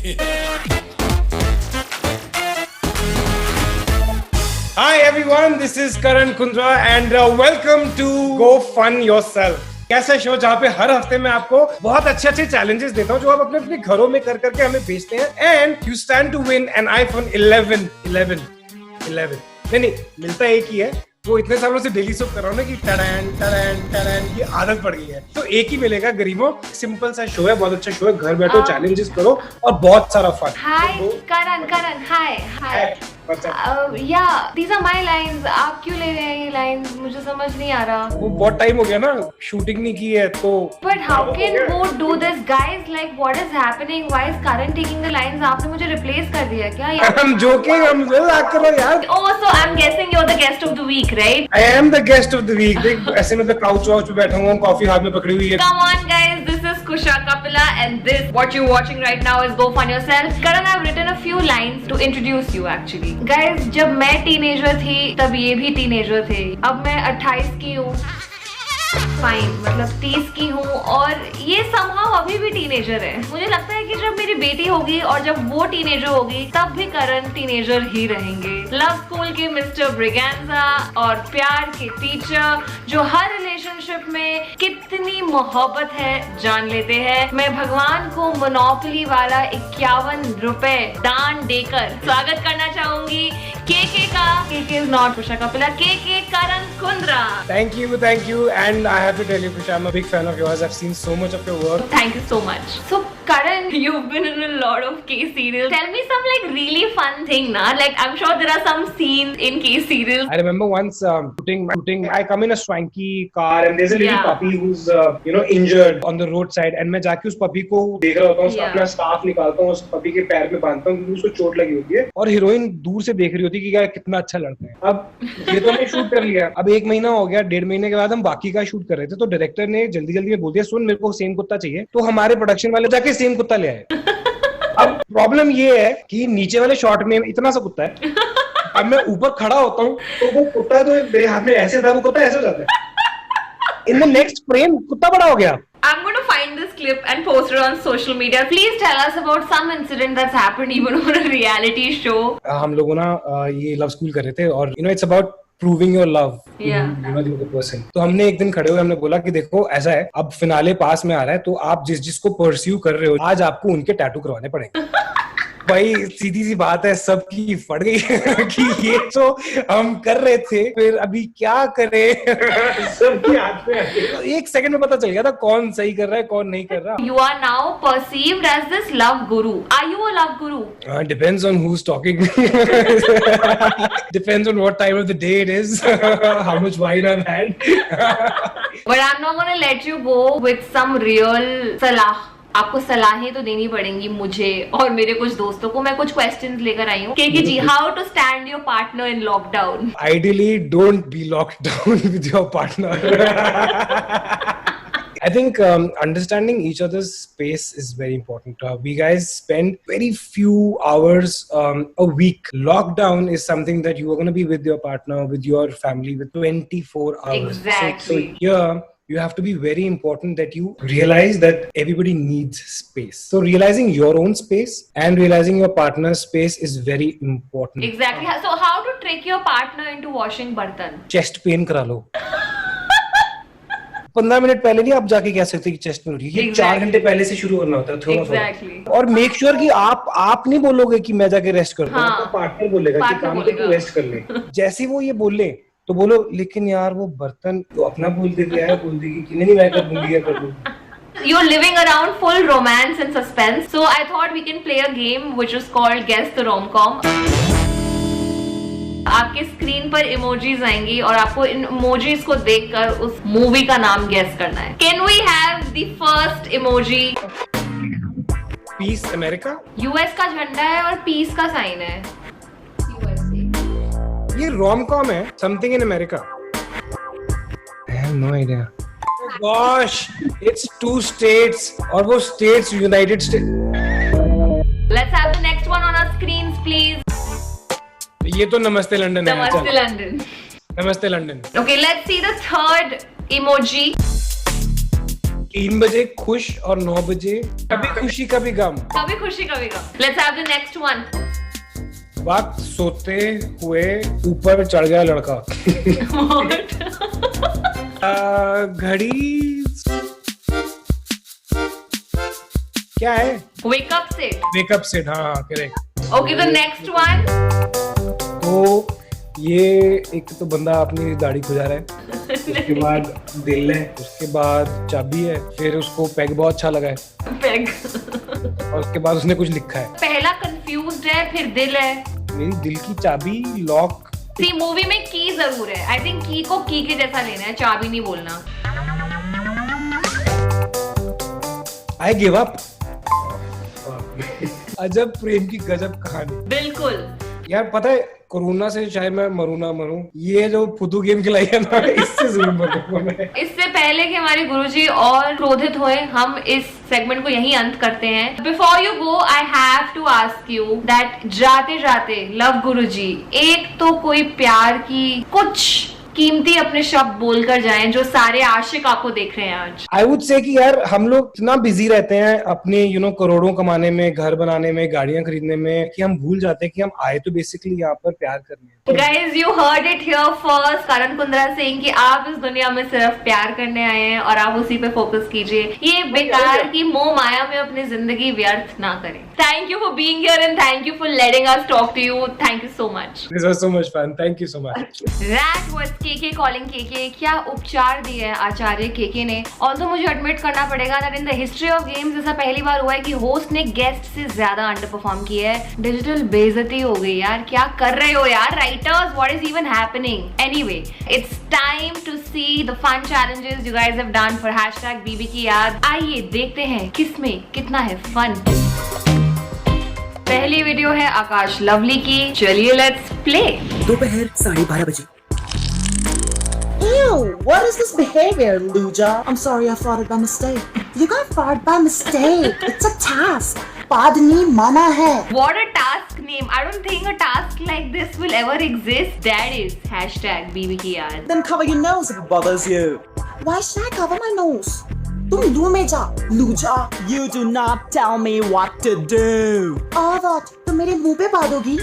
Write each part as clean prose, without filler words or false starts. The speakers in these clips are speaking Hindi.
Hi everyone, this is Karan Kundra and welcome to Go Fun Yourself. कैसा शो जहाँ पे हर हफ्ते मैं आपको बहुत अच्छे चैलेंजेस देता हूँ जो आप अपने अपने घरों में कर करके हमें भेजते हैं and you stand to win an iPhone 11 नहीं मिलता एक ही है, वो इतने सालों से डेली सोप कर रहा हूँ ना कि टड़ैन ये आदत पड़ गई है, तो एक ही मिलेगा गरीबों। सिंपल सा शो है, बहुत अच्छा शो है, घर बैठो चैलेंजेस करो और बहुत सारा फन। हाय करण हाय या दीज आर माय लाइंस। आप क्यों ले रहे हैं ये लाइंस, मुझे समझ नहीं आ रहा। वो बहुत टाइम हो गया ना, शूटिंग नहीं की है तो। बट हाउ कैन वो do this guys, like what is happening, why is Karan taking the lines? आपने मुझे रिप्लेस कर दिया क्या यार? I'm joking, I'm मजाक कर रहा हूं यार। Oh, so I'm guessing you're the guest of the week, right? I am the guest of the week। देख ऐसे में तो काउच वाउच पे बैठा हूँ, कॉफी हाथ में पकड़ी हुई है। Come on guys, this is Kusha Kapila and this what you're watching right now is Go Fun Yourself. Karan, I've written a few lines to introduce you actually. Guys, जब मैं टीनेजर थी तब ये भी टीनेजर थे। अब मैं 28 की हूँ, फाइन मतलब 30 की हूँ और ये समहाउ अभी भी टीनेजर है। मुझे लगता है कि जब मेरी बेटी होगी और जब वो टीनेजर होगी तब भी करण टीनेजर ही रहेंगे। लव स्कूल के मिस्टर ब्रिगेंजा और प्यार के टीचर जो हर रिलेशनशिप में कितनी मोहब्बत है जान लेते हैं। मैं भगवान को मोनोपोली वाला 51 रुपए दान देकर स्वागत करना चाहूंगी केके का। KK is not Kusha Kapila, KK Karan Kundra. Thank you and I have to tell you Kusha, I'm a big fan of yours. I've seen so much of your work. Thank you so much. So Karan, you've been in a lot of K serials. Tell me some like really fun thing, na? Like I'm sure there are some scenes in K serials. I remember once shooting. I come in a swanky car and there's a little puppy who's injured on the roadside and मैं जाके उस puppy को देख रहा होता हूँ, अपना स्कार्फ निकालता हूँ, उस puppy के पैर में बांधता हूँ क्योंकि उसको चोट लगी होती है और हीरोइन दूर से देख रही होती है कि यार कितना अच्छा लड़का है। अब ये तो हमने शूट कर लिया, अब 1 महीना हो गया, 1.5 महीने के बाद हम बाकी का शूट कर रहे थे तो डायरेक्टर ने जल्दी में बोल दिया, सुन मेरे को सेम कुत्ता चाहिए, तो हमारे प्रोडक्शन वाले जाके सेम कुत्ता ले आए। अब प्रॉब्लम ये है कि नीचे वाले शॉट में इतना सा कुत्ता है, अब मैं ऊपर खड़ा होता हूँ तो वो कुत्ता तो मेरे हाथ में ऐसे था, वो कुत्ता ऐसे हो जाता है। इन द नेक्स्ट फ्रेम कुत्ता बड़ा हो गया। I'm going to find this clip and post it on social media. Please tell us about some incident that's happened even on a reality show. हम लोगों ना ये लव स्कूल कर रहे थे और it's about proving your love to the other person. तो हमने एक दिन खड़े हुए हमने बोला कि देखो ऐसा है, अब फिनाले पास में आ रहा है तो आप जिसको परस्यू कर रहे हो आज आपको उनके टैटू करवाने पड़ेंगे। भाई सीधी सी बात है, सबकी फट गई कि ये तो हम कर रहे थे, फिर अभी क्या करें। सबके हाथ में 1 सेकंड में पता चल गया था कौन सही कर रहा है कौन नहीं कर रहा। You are now perceived as this love guru. Are you a love guru? Depends on who's talking. Depends on what time of the day it is. How much wine I've had. But I'm not gonna let you go with some real salah. आपको सलाहें तो देनी पड़ेंगी मुझे और मेरे कुछ दोस्तों को। मैं कुछ क्वेश्चंस लेकर आई हूँ। KK ji, how to stand your partner in lockdown? Ideally, don't be locked down with your partner. I think understanding each other's space is very important. We guys spend very few hours a week. Lockdown is something that you are going to be with your partner, with your family, with 24 hours. Exactly. So here, you have to be very important that you realize that everybody needs space. So realizing your own space and realizing your partner's space is very important. Exactly. So how to trick your partner into washing बर्तन? Chest pain करा लो। 15 मिनट पहले नहीं आप जाके कह सकते कि चेस्ट पेन हो रही है, ये 4 घंटे पहले से शुरू करना होता है थोड़ा। और मेक श्योर कि आप नहीं बोलोगे कि मैं जाके रेस्ट करता हूँ, आपका पार्टनर बोलेगा कि काम करके रेस्ट कर ले। जैसे वो ये बोले तो बोलो लेकिन यार वो बर्तन तो अपना बोल देगी कि नहीं मैं कर दूंगी। You're living around full romance and suspense, so I thought we can play a game which is called Guess the Rom-Com. आपके स्क्रीन पर इमोजीज आएंगी और आपको इन इमोजीज को देखकर उस मूवी का नाम गेस करना है। Can we have the first emoji? पीस अमेरिका। यूएस का झंडा है और पीस का साइन है। ये रोम-कॉम है, something in America. I have no idea. Oh gosh, it's 2 states और वो states United States. Let's have the next one on our screens, please. ये तो नमस्ते लंदन है। नमस्ते लंदन। नमस्ते London. Okay, let's see the third emoji. 3 बजे खुश और 9 बजे कभी खुशी कभी गम। कभी खुशी कभी गम। Let's have the next one. वक्त सोते हुए ऊपर चढ़ गया लड़का। घड़ी क्या है? Wake up set. Wake up set, हाँ correct. Okay the next one. तो ये एक तो बंदा अपनी दाढ़ी खुजा रहा है, उसके बाद दिल है, उसके बाद चाबी है, फिर उसको पैग बहुत अच्छा लगा है, पैग, और उसके बाद उसने कुछ लिखा है। पहला कंफ्यूज्ड है, फिर दिल है। मेरी दिल की चाबी लॉक। सी मूवी में की जरूर है। आई थिंक की को की के जैसा लेना है, चाबी नहीं बोलना। I give up. अजब प्रेम की गजब कहानी। बिल्कुल यार पता है, कोरोना से चाहे मैं मरूं ना मरूं, ये जो फुदू गेम खिलाई है ना, इससे जरूर मरूंगा मैं। इससे पहले कि हमारे गुरुजी और क्रोधित होए, हम इस सेगमेंट को यहीं अंत करते हैं। Before you go I have to ask you that जाते जाते लव गुरुजी, एक तो कोई प्यार की कुछ कीमती अपने शब्द बोलकर जाएं जो सारे आशिक आपको देख रहे हैं आज। आई वुड से कि यार हम लोग इतना बिजी रहते हैं अपने करोड़ों कमाने में, घर बनाने में, गाड़ियां खरीदने में, कि हम भूल जाते हैं कि हम आए तो बेसिकली यहाँ पर प्यार करने। Guys, you heard it here first. करण कुंद्रा सिंह कि आप इस दुनिया में सिर्फ प्यार करने आए हैं और आप उसी पे फोकस कीजिए। ये बेकार की मोह माया में अपनी जिंदगी व्यर्थ ना करें। Thank you for being here and thank you for letting us talk to you. Thank you so much. This was so much fun. Thank you so much. That was KK calling KK. क्या उपचार दिए है आचार्य KK ने। Although मुझे एडमिट करना पड़ेगा that in the history of games ऐसा पहली बार हुआ है कि होस्ट ने गेस्ट से ज्यादा अंडर परफॉर्म किया है। डिजिटल बेइज्जती हो गई यार, क्या कर रहे हो यार writers, what is even happening? Anyway, it's time to see the fun challenges you guys have done for #BB की याद। आइए देखते हैं किसमें कितना है फन। पहली वीडियो है आकाश लवली की, चलिए लेट्स प्ले। दोपहर 12:30 बजे। Ew, what is this behavior, Luja? I'm sorry, I farted by mistake. You got farted by mistake. It's a task. Padni mana hai. What a task name. I don't think a task like this will ever exist. That is #BB की याद। Then cover your nose if it bothers you. Why should I cover my nose? तुम do में जा, Luja. You do not tell me what to do. All that तुम मेरे मुंह पे पा दोगी?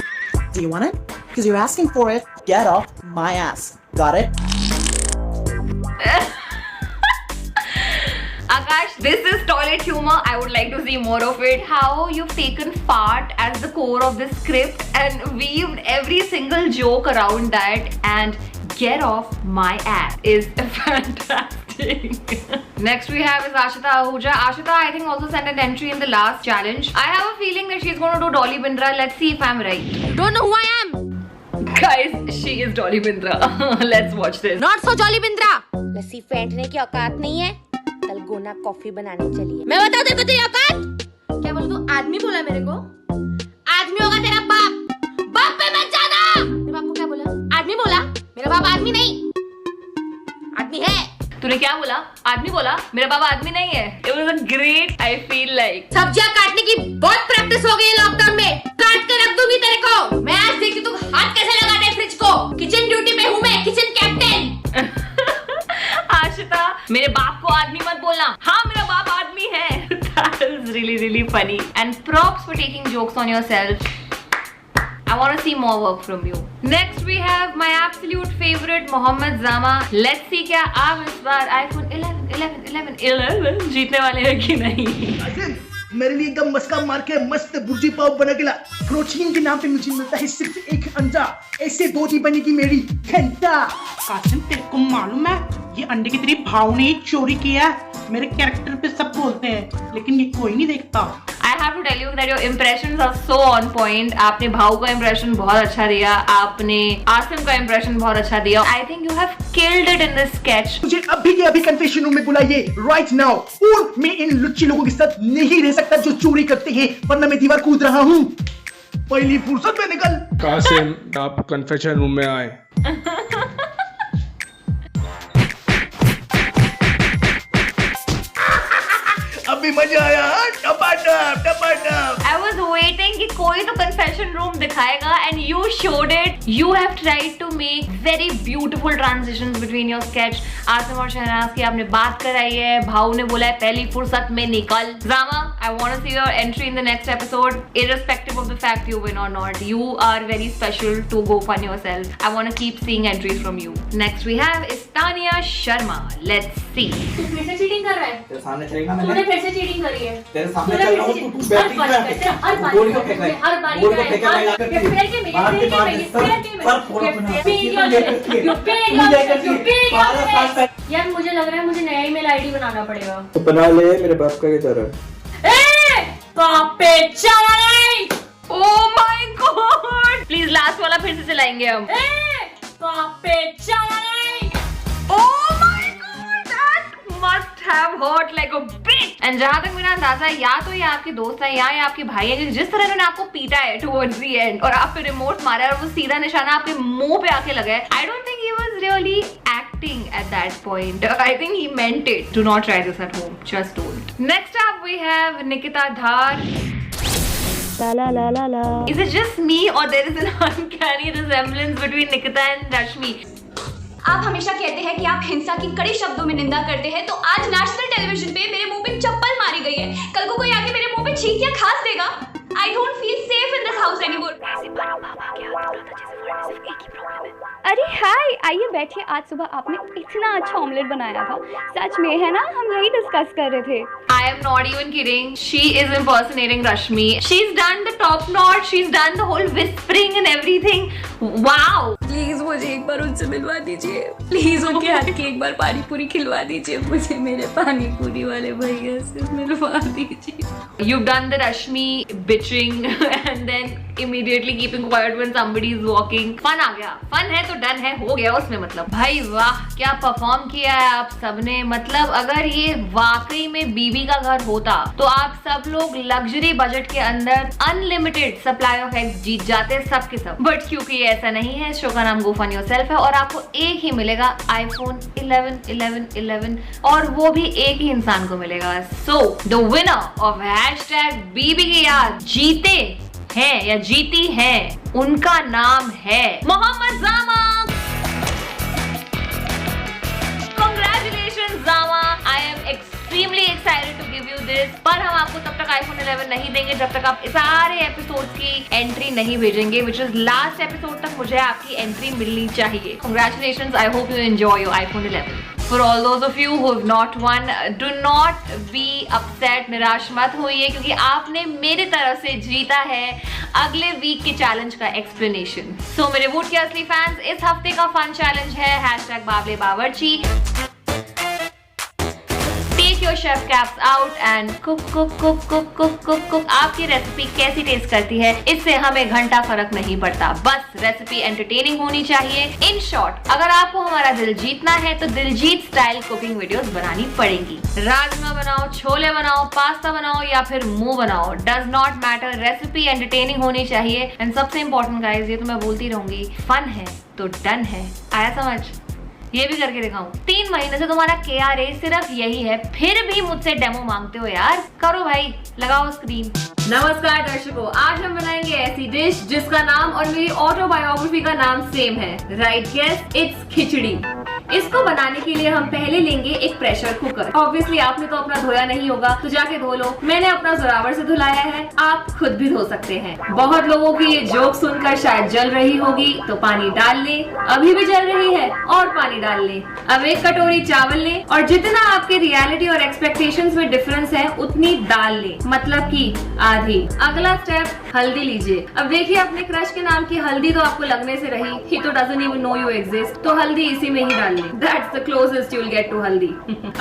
Do you want it? Because you're asking for it. Get off my ass. Got it? Akash, this is toilet humor. I would like to see more of it. How you've taken fart as the core of this script and weaved every single joke around that, and get off my ass is fantastic. Next we have is Ashita Ahuja. Ashita, I think, also sent an entry in the last challenge. I have a feeling that she's going to do Dolly Bindra. Let's see if I'm right. Don't know who I am. Guys, she is Dolly Bindra. Let's watch this. Not so Jolly Bindra. लस्सी फेंटने की औकात नहीं है, तलगोना कॉफी बनाने चलिए। मैं बता दे तेरी औकात क्या? बोलो तू आदमी बोला मेरे को? आदमी होगा तेरा बाप। बाप पे मत जाना। मेरे बाप को क्या बोला? आदमी बोला। मेरा बाप आदमी नहीं, आदमी है। तूने क्या बोला? आदमी बोला? मेरा बाबा आदमी नहीं है। It was a great, I feel like. सब्जियां काटने की बहुत प्रैक्टिस हो गई है लॉकडाउन में। काट के रख दूंगी तेरे को। मैं आज देखती तू हाथ कैसे लगाता है फ्रिज को। किचन ड्यूटी पे हूँ मैं, किचन कैप्टन। आशिता, मेरे बाप को आदमी मत बोलना। हाँ, मेरा बाप आदमी है। That is really, really funny. And props for taking jokes on yourself. I want to see more work from you. Next we have my absolute favorite Mohammad Zama. Let's see क्या आप इस बार iPhone 11 जीतने वाले हैं कि नहीं। मेरे लिए एकदम मस्का मार के मस्त बुर्जी पाव बना के ला। प्रोटीन के नाम पे मुझे मिलता है सिर्फ एक अंडा, ऐसे 2 दी बनेगी मेरी घंटा। कासिम, तेरे को मालूम है ये अंडे की तेरी भाव ने चोरी किया है। मेरे कैरेक्टर पे सब बोलते हैं लेकिन ये कोई नहीं देखता। I have to tell you that your impressions are so on point. आपने भाव का impression बहुत अच्छा दिया, आपने आसिम का impression बहुत अच्छा दिया। I think you have killed it in this sketch. मुझे अभी के अभी कन्फेशन रूम में बुलाइए right now। और मैं इन लुच्ची लोगों के साथ नहीं रह सकता जो चोरी करते हैं, वरना मैं दीवार कूद रहा हूँ। पहली फुर्सत में निकल। कासिम, आप कन्फेशन रूम में आए। अभी मजा आया। टमाटर टमाटर। I was waiting कि कोई कोई तो कन्फेशन रूम दिखाएगा and you showed it. You have tried to make very beautiful transitions between your sketch. Asim और शहनाज की आपने बात कराई है, भाऊ ने बोला है पहली फुर्सत में निकल. Zama, I want to see your entry in the next episode, irrespective of the fact you win or not. You are very special to go fun yourself. I want to keep seeing entries from you. Next we have is Tanya Sharma. Let's see. तू फिर से चीटिंग कर रहा है. तेरे सामने चलेगा तूने मैंने फिर से चीटिंग करी है. तेरे सामने चल रहा हूँ तू बैटिंग कर हर बार गोल को फेंक रहा है हर बार गोल को फेंक रहा है ये फेंक के मार के मार के सर फोड़ अपना यार मुझे लग रहा है मुझे नया ईमेल आईडी बनाना पड़ेगा. तो बना ले मेरे बाप का क्या तरह पापे चला नहीं. Oh my God! Please last वाला फिर से चलाएंगे हम. पापे चला नहीं. Oh my God! That must have hurt like a bitch. And जहाँ तक मेरा अंदाजा है, या तो ये आपके दोस्त है या ये आपके भाई है, जिस तरह उन्होंने आपको पीटा है towards the end और आप पे रिमोट मारा है और वो सीधा निशाना आपके मुंह पे आके लगा है. I don't think he was really acting at that point. I think he meant it. Do not try this at home. Just don't. Next up we have Nikita Dhar. La la la la la. Is it just me or there is an uncanny resemblance between Nikita and Rashmi? आप हमेशा कहते हैं कि आप हिंसा की कड़े शब्दों में निंदा करते हैं, तो आज नेशनल टेलीविजन पे मेरे मुंह पे चप्पल मारी गई है. कल को कोई आके मेरे मुंह पे छींकियां खास देगा. I don't feel safe in this house anymore. अरे हाय, आइए बैठिए. आज सुबह आपने इतना अच्छा ऑमलेट बनाया था. सच में है ना, हम यही डिस्कस कर रहे थे. I am not even kidding. She is impersonating Rashmi. She's done the top knot. She's done the whole whispering and everything. Wow. Please मुझे एक बार उनसे मिलवा दीजिए. प्लीज उनके हाथ की एक बार पानी पूरी खिलवा दीजिए. मुझे मेरे पानी पूरी वाले भैया से मिलवा दीजिए. You've done the Rashmi bitching and then immediately keeping quiet when somebody is walking. Fun आ गया. Fun है तो डन है, हो गया उसमें. मतलब भाई वाह, क्या परफॉर्म किया है आप सबने. मतलब अगर ये वाकई में बीबी का घर होता तो आप सब लोग लग्जरी बजट के अंदर अनलिमिटेड सप्लाई ऑफ एग्स जीत जाते सब के सब. बट क्योंकि ऐसा नहीं है, शो का नाम गो फन योरसेल्फ है और आपको एक ही मिलेगा iPhone 11 और वो भी एक ही इंसान को मिलेगा. सो द विनर ऑफ #बीबी की याद जीते हैं या जीती है, उनका नाम है Mohammad Jama. Congratulations Zama. I am extremely excited to give you this. पर हम आपको तब तक iPhone 11 नहीं देंगे जब तक आप सारे एपिसोड्स की एंट्री नहीं भेजेंगे, which is लास्ट एपिसोड तक मुझे आपकी एंट्री मिलनी चाहिए. Congratulations. I hope you enjoy your iPhone 11. For all those of you who have not won, do not be upset. निराश मत होइए क्योंकि आपने मेरी तरफ से जीता है अगले वीक के चैलेंज का एक्सप्लेनेशन. सो मेरे वोट के असली फैंस, इस हफ्ते का फन चैलेंज है #बावले बावर्ची. Take your chef caps out and cook. आपकी रेसिपी कैसी टेस्ट करती है इससे हमें घंटा फर्क नहीं पड़ता. बस रेसिपी एंटरटेनिंग होनी चाहिए. इन शॉर्ट, अगर आपको हमारा दिल जीतना है तो दिलजीत स्टाइल कुकिंग वीडियोस बनानी पड़ेंगी. राजमा बनाओ, छोले बनाओ, पास्ता बनाओ या फिर मुंह बनाओ, does not matter. Recipe entertaining होनी चाहिए. एंड सबसे इंपॉर्टेंट गाइस, ये तो मैं बोलती रहूंगी, फन है तो डन है. आया समझ? ये भी करके दिखाऊं. 3 महीने से तुम्हारा KRA सिर्फ यही है, फिर भी मुझसे डेमो मांगते हो यार. करो भाई, लगाओ स्क्रीन. नमस्कार दर्शकों, आज हम बनाएंगे ऐसी डिश जिसका नाम और मेरी ऑटोबायोग्राफी का नाम सेम है. राइट गेस, इट्स खिचड़ी. इसको बनाने के लिए हम पहले लेंगे एक प्रेशर कुकर. ऑब्वियसली आपने तो अपना धोया नहीं होगा तो जाके धो लो. मैंने अपना जोरावर से धुलाया है, आप खुद भी धो सकते हैं. बहुत लोगों की ये जोक सुनकर शायद जल रही होगी तो पानी डाल ले. अभी भी जल रही है और पानी डाल ले. अब एक कटोरी चावल ले और जितना आपके रियलिटी और एक्सपेक्टेशंस में डिफरेंस है उतनी दाल ले, मतलब कि आधी. अगला स्टेप, हल्दी लीजिए. अब देखिए, अपने क्रश के नाम की हल्दी तो आपको लगने से रही, ही तो doesn't even know you exist, तो हल्दी इसी में ही डाल ले. That's the closest you'll get to हल्दी.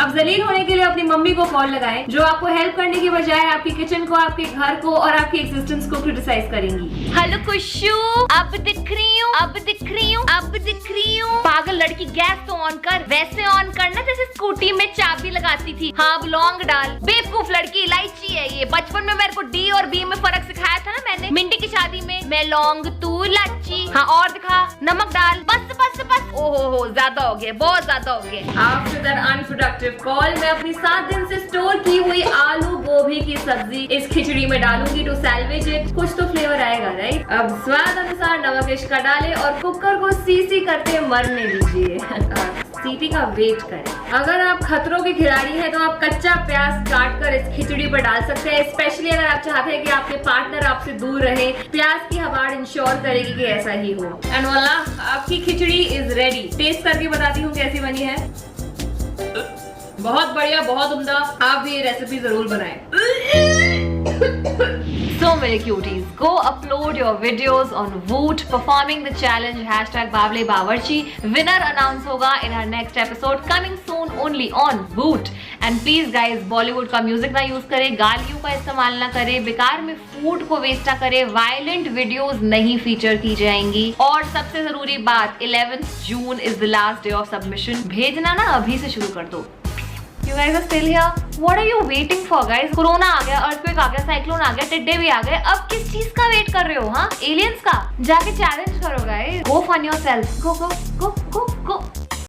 अब जलील होने के लिए अपनी मम्मी को कॉल लगाएं, जो आपको हेल्प करने की बजाय आपकी किचन को, आपके घर को और आपकी एक्सिस्टेंस को क्रिटिसाइज करेंगी. हेलो खुशू, अब दिख रही हूँ, अब दिख रही हूँ, अब दिख रही हूँ. पागल लड़की, गैस तो ऑन कर. वैसे ऑन करना जैसे स्कूटी में चाबी लगाती थी. हाँ, अब लौंग डाल. बेवकूफ लड़की, इलायची है ये. बचपन में मेरे को D और B में फर्क सिखाया था ना मैंने, मिंटी की शादी में. मैं लौंग, तू इलायची. हाँ, और दिखा. नमक डाल. बस बस बस. ओहो, ज्यादा हो गया. गया, बहुत ज्यादा हो गया। आफ्टर दैट अनप्रोडक्टिव कॉल मैं अपनी 7 दिन से स्टोर की हुई आलू गोभी की सब्जी इस खिचड़ी में डालूंगी टू सैल्वेज इट। कुछ तो फ्लेवर आएगा राइट। अब स्वाद अनुसार नमक इसका डालें और कुकर को सीसी करते मरने दीजिए। सीटी का वेट करें। अगर आप खतरों के खिलाड़ी हैं तो आप कच्चा प्याज काट कर इस खिचड़ी पर डाल सकते हैं, स्पेशली अगर आप चाहते हैं कि आपके पार्टनर आपसे दूर रहे। प्याज की हबाड़ इंश्योर करेगी कि ऐसा ही हो। एंड वाला आपकी खिचड़ी इज रेडी। टेस्ट करके बताती हूँ कैसी बनी है। बहुत बढ़िया, बहुत उम्दा। आप भी ये रेसिपी जरूर बनाएं। So many cuties, go upload your videos on Voot performing the challenge #BableBawarchi. Winner announce होगा in our next episode coming soon only on Voot. And please guys, Bollywood का म्यूजिक ना यूज करें, गालियों का इस्तेमाल ना करें, बेकार में फूड को वेस्ट ना करें, वायलेंट वीडियोस नहीं फीचर की जाएंगी। और सबसे जरूरी बात, 11th June is the last day of submission. भेजना ना अभी से शुरू कर दो। You guys are still here? What are you waiting for, guys? Corona आ गया, अर्थक्वेक आ गया, साइक्लोन आ गया, टिड्डे भी आ गए। अब किस चीज का वेट कर रहे हो? हाँ, एलियंस का? जाके चैलेंज करो, guys. Go fund yourself. Go, go, go, go, go.